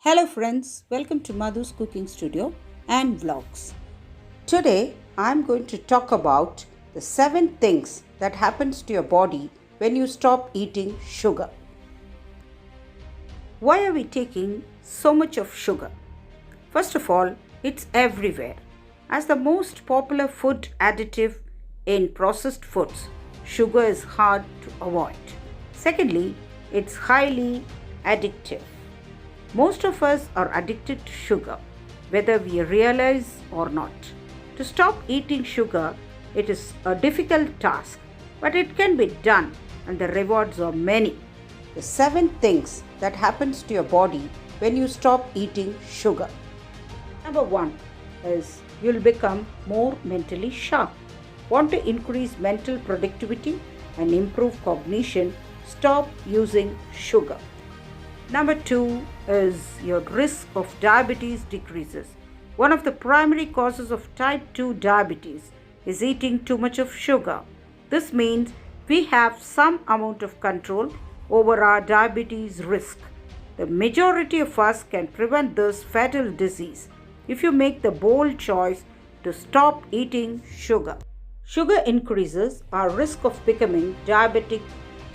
Hello friends, welcome to Madhu's Cooking Studio and Vlogs. Today I'm going to talk about the 7 things that happens to your body when you stop eating sugar. Why are we taking so much of sugar? First of all, it's everywhere. As the most popular food additive in processed foods, sugar is hard to avoid. Secondly, it's highly addictive. Most of us are addicted to sugar, whether we realize or not. To stop eating sugar, it is a difficult task, but it can be done and the rewards are many. The 7 things that happens to your body when you stop eating sugar. Number 1 is you'll become more mentally sharp. Want to increase mental productivity and improve cognition? Stop using sugar. Number 2 is your risk of diabetes decreases. One of the primary causes of type 2 diabetes is eating too much of sugar. This means we have some amount of control over our diabetes risk. The majority of us can prevent this fatal disease if you make the bold choice to stop eating sugar. Sugar increases our risk of becoming diabetic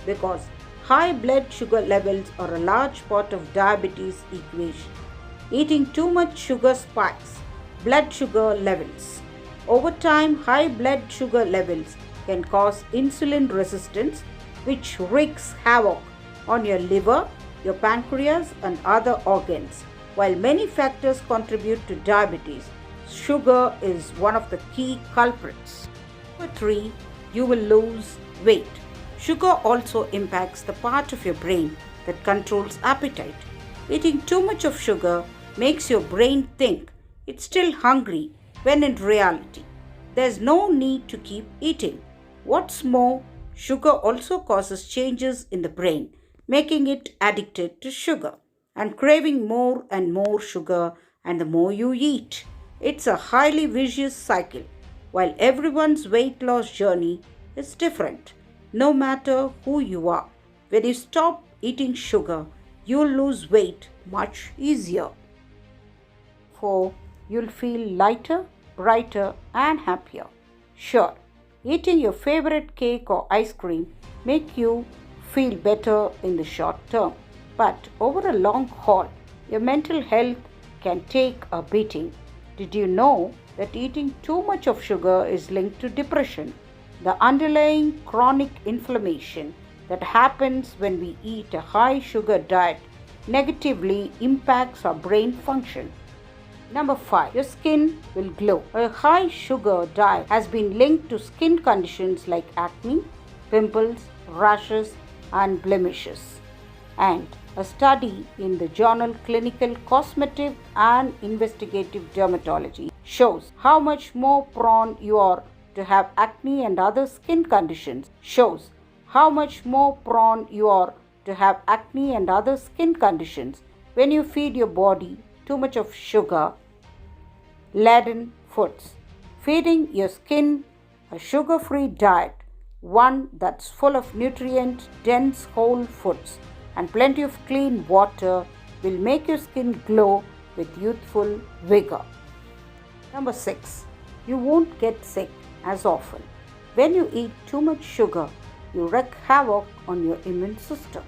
because high blood sugar levels are a large part of diabetes equation. Eating too much sugar spikes blood sugar levels. Over time, high blood sugar levels can cause insulin resistance, which wreaks havoc on your liver, your pancreas, and other organs. While many factors contribute to diabetes, sugar is one of the key culprits. Number 3, you will lose weight. Sugar also impacts the part of your brain that controls appetite. Eating too much of sugar makes your brain think it's still hungry when in reality, there's no need to keep eating. What's more, sugar also causes changes in the brain, making it addicted to sugar and craving more and more sugar and the more you eat. It's a highly vicious cycle. While everyone's weight loss journey is different, no matter who you are, when you stop eating sugar, you'll lose weight much easier. 4. You'll feel lighter, brighter, and happier. Sure, eating your favorite cake or ice cream make you feel better in the short term, but over a long haul, your mental health can take a beating. Did you know that eating too much of sugar is linked to depression? The underlying chronic inflammation that happens when we eat a high sugar diet negatively impacts our brain function. Number 5, your skin will glow. A high sugar diet has been linked to skin conditions like acne, pimples, rashes, and blemishes. And a study in the journal Clinical Cosmetic and Investigative Dermatology shows how much more prone you are to have acne and other skin conditions when you feed your body too much of sugar laden foods. Feeding your skin a sugar-free diet, one that's full of nutrient dense whole foods and plenty of clean water, will make your skin glow with youthful vigor. Number 6, you won't get sick as often. When you eat too much sugar, you wreak havoc on your immune system.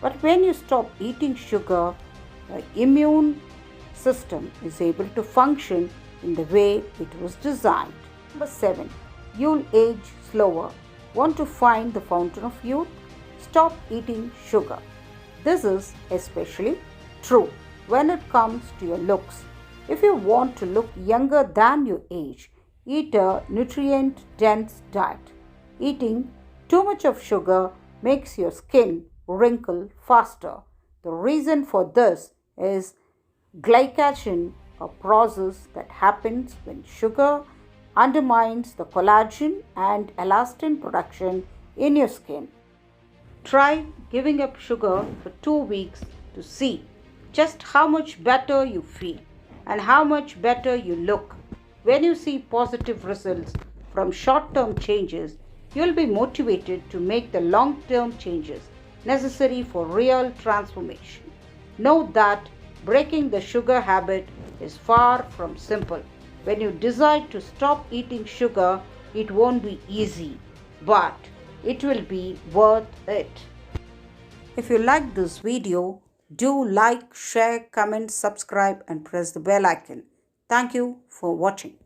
But when you stop eating sugar, the immune system is able to function in the way it was designed. Number 7, you'll age slower. Want to find the fountain of youth? Stop eating sugar. This is especially true when it comes to your looks. If you want to look younger than your age, eat a nutrient-dense diet. Eating too much of sugar makes your skin wrinkle faster. The reason for this is glycation, a process that happens when sugar undermines the collagen and elastin production in your skin. Try giving up sugar for 2 weeks to see just how much better you feel and how much better you look. When you see positive results from short-term changes, you'll be motivated to make the long-term changes necessary for real transformation. Know that Breaking the sugar habit is far from simple. When you decide to stop eating sugar, it won't be easy, but it will be worth it. If you like this video, do like, share, comment, subscribe, and press the bell icon. Thank you for watching.